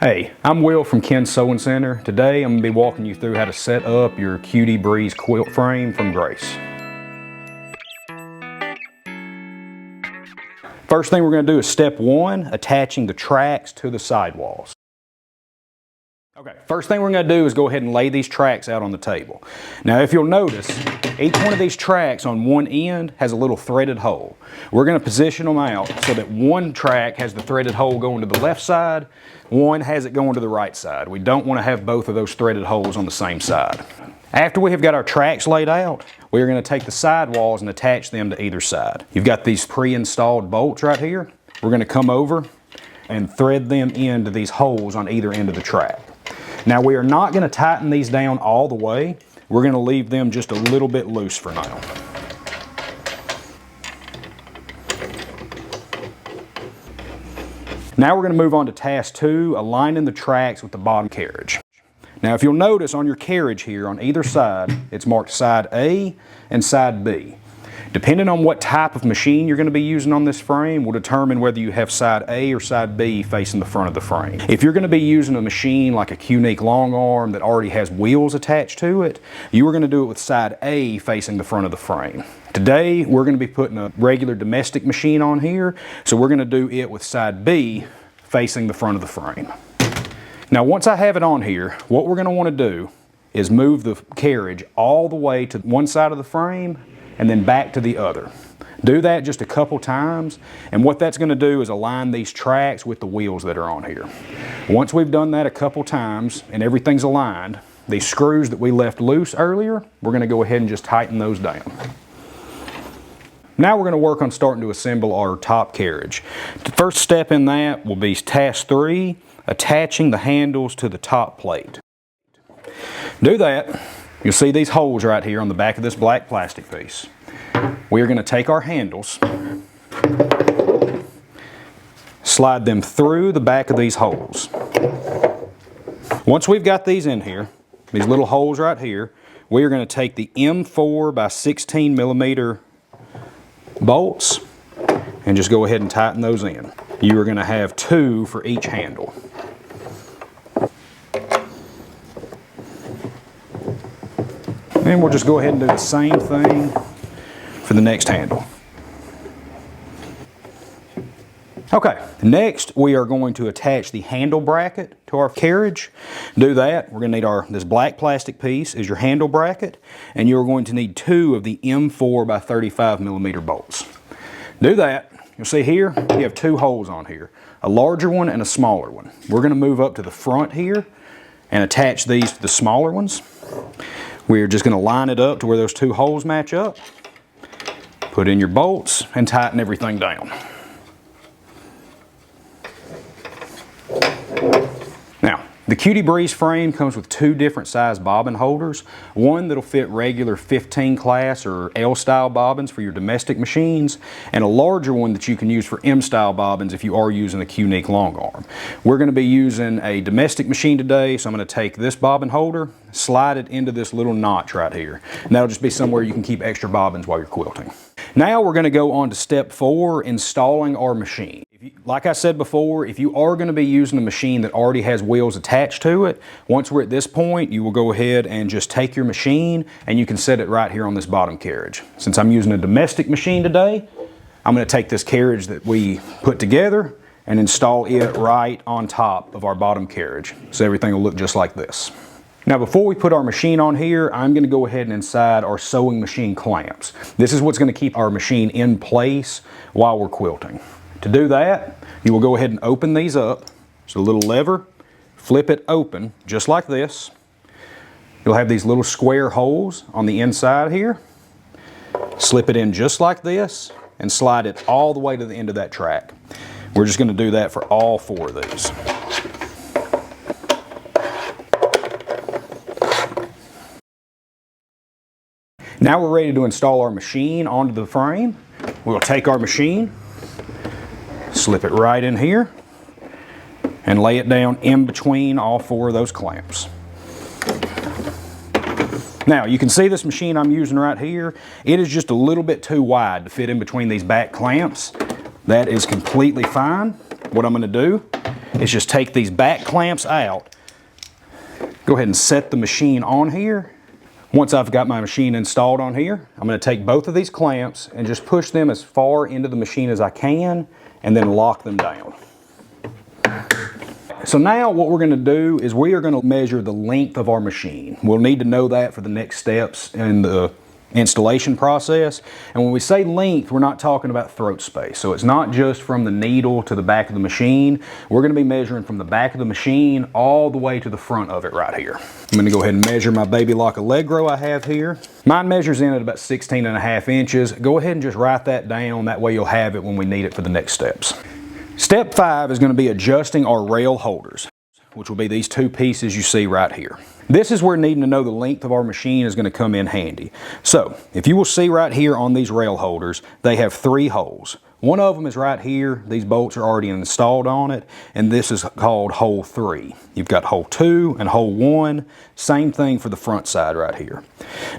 Hey, I'm Will from Ken's Sewing Center. Today I'm going to be walking you through how to set up your Cutie Breeze quilt frame from Grace. First thing we're going to do is step one, attaching the tracks to the sidewalls. Okay, first thing we're going to do is go ahead and lay these tracks out on the table. Now if you'll notice, each one of these tracks on one end has a little threaded hole. We're going to position them out so that one track has the threaded hole going to the left side, one has it going to the right side. We don't want to have both of those threaded holes on the same side. After we have got our tracks laid out, we're going to take the sidewalls and attach them to either side. You've got these pre-installed bolts right here. We're going to come over and thread them into these holes on either end of the track. Now we are not going to tighten these down all the way. We're going to leave them just a little bit loose for now. Now we're going to move on to task 2, aligning the tracks with the bottom carriage. Now if you'll notice on your carriage here on either side, it's marked side A and side B. Depending on what type of machine you're going to be using on this frame will determine whether you have side A or side B facing the front of the frame. If you're going to be using a machine like a Cutie long arm that already has wheels attached to it, you are going to do it with side A facing the front of the frame. Today we're going to be putting a regular domestic machine on here, so we're going to do it with side B facing the front of the frame. Now once I have it on here, what we're going to want to do is move the carriage all the way to one side of the frame and then back to the other. Do that just a couple times, and what that's going to do is align these tracks with the wheels that are on here. Once we've done that a couple times and everything's aligned, these screws that we left loose earlier, we're going to go ahead and just tighten those down. Now we're going to work on starting to assemble our top carriage. The first step in that will be task 3, attaching the handles to the top plate. Do that. You'll see these holes right here on the back of this black plastic piece. We're going to take our handles, slide them through the back of these holes. Once we've got these in here, these little holes right here, we are going to take the M4 by 16 millimeter bolts and just go ahead and tighten those in. You are going to have 2 for each handle. And we'll just go ahead and do the same thing for the next handle. Okay, next we are going to attach the handle bracket to our carriage. Do that, we're going to need this black plastic piece is your handle bracket, and you're going to need 2 of the M4 by 35 millimeter bolts. Do that. You'll see here, you have 2 holes on here, a larger one and a smaller one. We're going to move up to the front here and attach these to the smaller ones. We're just going to line it up to where those 2 holes match up, put in your bolts, and tighten everything down. Now, the Cutie Breeze frame comes with 2 different size bobbin holders. One that'll fit regular 15 class or L style bobbins for your domestic machines, and a larger one that you can use for M style bobbins if you are using a Cutie long arm. We're going to be using a domestic machine today, so I'm going to take this bobbin holder, slide it into this little notch right here, and that'll just be somewhere you can keep extra bobbins while you're quilting. Now we're going to go on to step 4, installing our machine. Like I said before, if you are going to be using a machine that already has wheels attached to it, once we're at this point, you will go ahead and just take your machine and you can set it right here on this bottom carriage. Since I'm using a domestic machine today, I'm going to take this carriage that we put together and install it right on top of our bottom carriage. So everything will look just like this. Now before we put our machine on here, I'm going to go ahead and inside our sewing machine clamps. This is what's going to keep our machine in place while we're quilting. To do that, you will go ahead and open these up. It's a little lever, flip it open just like this. You'll have these little square holes on the inside here. Slip it in just like this and slide it all the way to the end of that track. We're just going to do that for all 4 of these. Now we're ready to install our machine onto the frame. We'll take our machine, slip it right in here, and lay it down in between all 4 of those clamps. Now you can see this machine I'm using right here. It is just a little bit too wide to fit in between these back clamps. That is completely fine. What I'm going to do is just take these back clamps out, go ahead and set the machine on here. Once I've got my machine installed on here, I'm going to take both of these clamps and just push them as far into the machine as I can and then lock them down. So now what we're going to do is we are going to measure the length of our machine. We'll need to know that for the next steps in the installation process. And when we say length, we're not talking about throat space. So it's not just from the needle to the back of the machine. We're going to be measuring from the back of the machine all the way to the front of it right here. I'm going to go ahead and measure my Baby Lock Allegro I have here. Mine measures in at about 16.5 inches. Go ahead and just write that down. That way you'll have it when we need it for the next steps. Step 5 is going to be adjusting our rail holders, which will be these two pieces you see right here. This is where needing to know the length of our machine is going to come in handy. So, if you will see right here on these rail holders, they have 3 holes. One of them is right here. These bolts are already installed on it, and this is called hole 3. You've got hole 2 and hole 1. Same thing for the front side right here.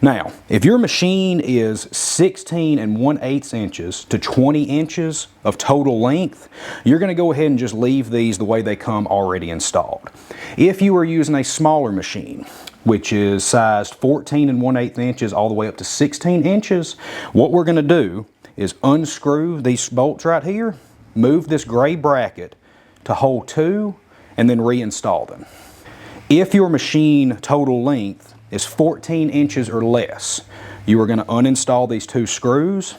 Now, if your machine is 16 1/8 inches to 20 inches of total length, you're going to go ahead and just leave these the way they come already installed. If you are using a smaller machine, which is sized 14 1/8 inches all the way up to 16 inches, what we're going to do is unscrew these bolts right here, move this gray bracket to hole 2, and then reinstall them. If your machine total length is 14 inches or less, you are going to uninstall these 2 screws,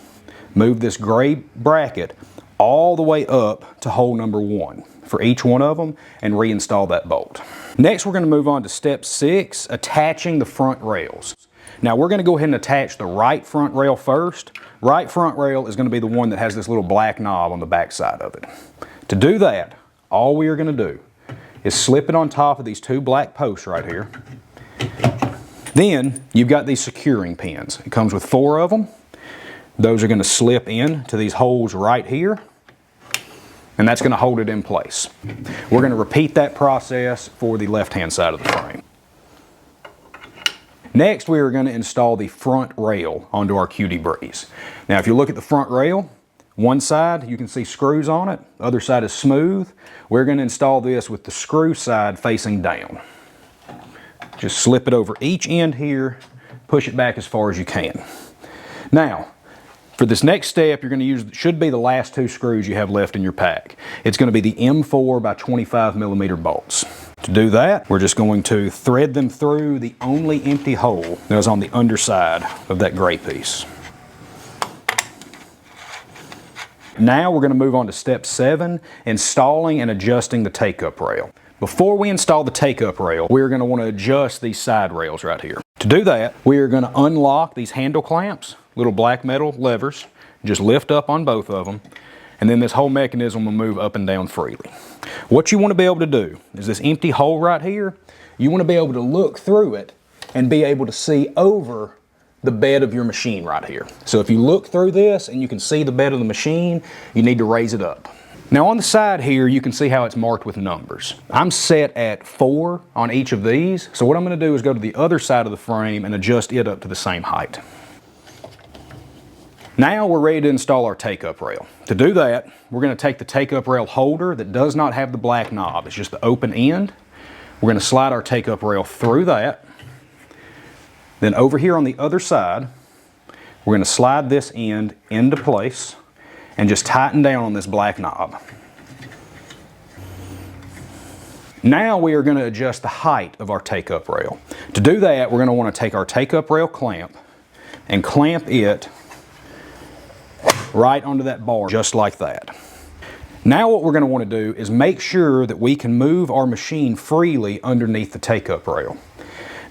move this gray bracket all the way up to hole number 1 for each one of them, and reinstall that bolt. Next, we're going to move on to step 6, attaching the front rails. Now we're going to go ahead and attach the right front rail first. Right front rail is going to be the one that has this little black knob on the back side of it. To do that, all we are going to do is slip it on top of these 2 black posts right here. Then you've got these securing pins. It comes with 4 of them. Those are going to slip in to these holes right here, and that's going to hold it in place. We're going to repeat that process for the left-hand side of the frame. Next, we are going to install the front rail onto our Cutie Breeze. Now, if you look at the front rail, one side you can see screws on it, the other side is smooth. We're going to install this with the screw side facing down. Just slip it over each end here, push it back as far as you can. Now, for this next step, you're going to use, should be the last 2 screws you have left in your pack. It's going to be the M4 by 25 millimeter bolts. To do that, we're just going to thread them through the only empty hole that is on the underside of that gray piece. Now we're going to move on to step 7, installing and adjusting the take-up rail. Before we install the take-up rail, we're going to want to adjust these side rails right here. To do that, we are going to unlock these handle clamps, little black metal levers, just lift up on both of them, and then this whole mechanism will move up and down freely. What you want to be able to do is this empty hole right here, you want to be able to look through it and be able to see over the bed of your machine right here. So if you look through this and you can see the bed of the machine, you need to raise it up. Now on the side here, you can see how it's marked with numbers. I'm set at 4 on each of these, so what I'm going to do is go to the other side of the frame and adjust it up to the same height. Now we're ready to install our take-up rail. To do that, we're going to take the take-up rail holder that does not have the black knob. It's just the open end. We're going to slide our take-up rail through that. Then over here on the other side, we're going to slide this end into place and just tighten down on this black knob. Now we are going to adjust the height of our take-up rail. To do that, we're going to want to take our take-up rail clamp and clamp it right onto that bar, just like that. Now what we're going to want to do is make sure that we can move our machine freely underneath the take-up rail.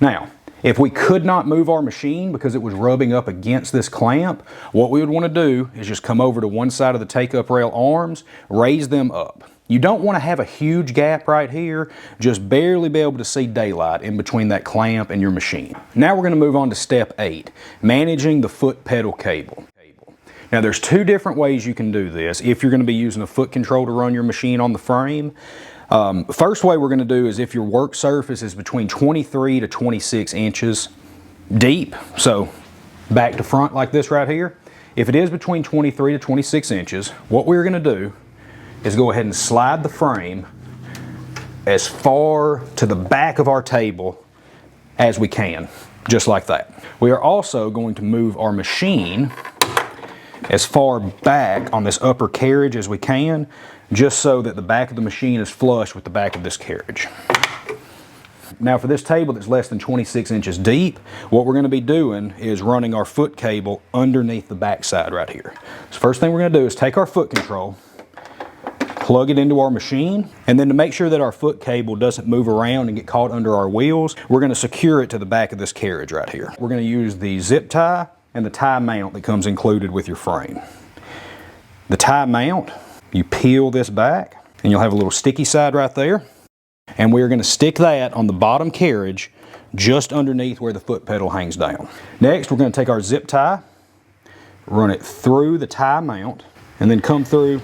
Now, if we could not move our machine because it was rubbing up against this clamp, what we would want to do is just come over to one side of the take-up rail arms, raise them up. You don't want to have a huge gap right here, just barely be able to see daylight in between that clamp and your machine. Now we're going to move on to step 8, managing the foot pedal cable. Now there's 2 different ways you can do this if you're going to be using a foot control to run your machine on the frame. First way we're going to do is if your work surface is between 23 to 26 inches deep, so back to front like this right here. If it is between 23 to 26 inches, what we're going to do is go ahead and slide the frame as far to the back of our table as we can, just like that. We are also going to move our machine as far back on this upper carriage as we can, just so that the back of the machine is flush with the back of this carriage. Now for this table that's less than 26 inches deep, what we're going to be doing is running our foot cable underneath the back side right here. So first thing we're going to do is take our foot control, plug it into our machine, and then to make sure that our foot cable doesn't move around and get caught under our wheels, we're going to secure it to the back of this carriage right here. We're going to use the zip tie and the tie mount that comes included with your frame. The tie mount, you peel this back and you'll have a little sticky side right there, and we're going to stick that on the bottom carriage just underneath where the foot pedal hangs down. Next, we're going to take our zip tie, run it through the tie mount, and then come through,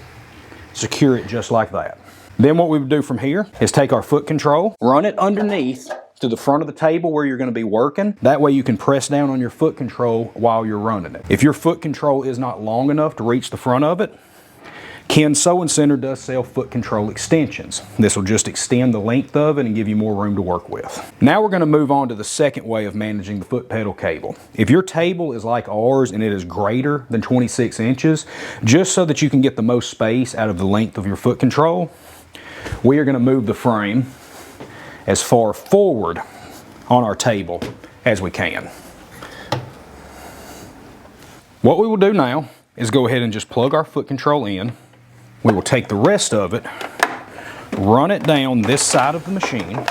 secure it just like that. Then what we would do from here is take our foot control, run it underneath to the front of the table where you're going to be working. That way you can press down on your foot control while you're running it. If your foot control is not long enough to reach the front of it, Ken Sewing Center does sell foot control extensions. This will just extend the length of it and give you more room to work with. Now we're going to move on to the second way of managing the foot pedal cable. If your table is like ours and it is greater than 26 inches, just so that you can get the most space out of the length of your foot control, we are going to move the frame as far forward on our table as we can. What we will do now is go ahead and just plug our foot control in. We will take the rest of it, run it down this side of the machine,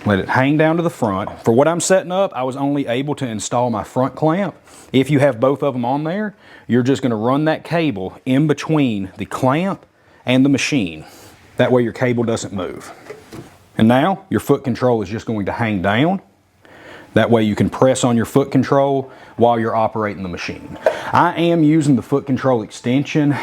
let it hang down to the front. For what I'm setting up, I was only able to install my front clamp. If you have both of them on there, you're just going to run that cable in between the clamp and the machine. That way your cable doesn't move. And now your foot control is just going to hang down. That way you can press on your foot control while you're operating the machine. I am using the foot control extension.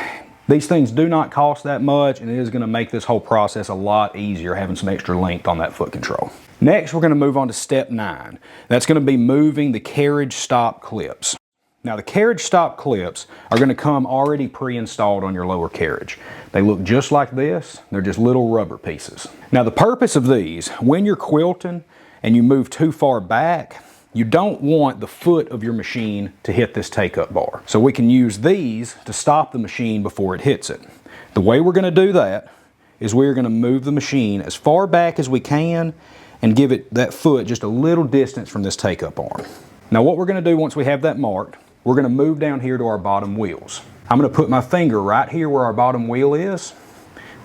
These things do not cost that much, and it is going to make this whole process a lot easier having some extra length on that foot control. Next, we're going to move on to step 9. That's going to be moving the carriage stop clips. Now the carriage stop clips are going to come already pre-installed on your lower carriage. They look just like this. They're just little rubber pieces. Now the purpose of these, when you're quilting and you move too far back, you don't want the foot of your machine to hit this take-up bar. So we can use these to stop the machine before it hits it. The way we're going to do that is we're going to move the machine as far back as we can and give it that foot just a little distance from this take-up arm. Now what we're going to do once we have that marked, we're going to move down here to our bottom wheels. I'm going to put my finger right here where our bottom wheel is,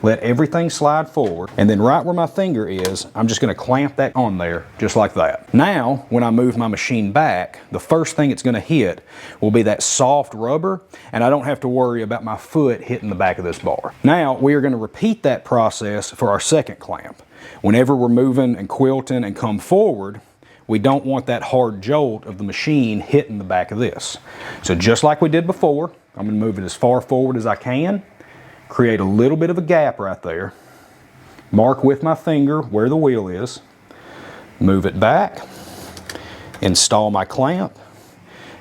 let everything slide forward, and then right where my finger is, I'm just going to clamp that on there just like that. Now, when I move my machine back, the first thing it's going to hit will be that soft rubber, and I don't have to worry about my foot hitting the back of this bar. Now, we are going to repeat that process for our second clamp. Whenever we're moving and quilting and come forward, we don't want that hard jolt of the machine hitting the back of this. So just like we did before, I'm going to move it as far forward as I can, create a little bit of a gap right there, mark with my finger where the wheel is, move it back, install my clamp,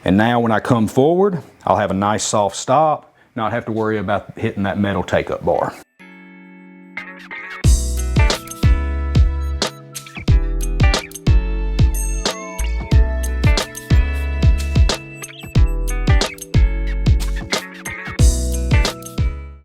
and now when I come forward, I'll have a nice soft stop, not have to worry about hitting that metal take-up bar.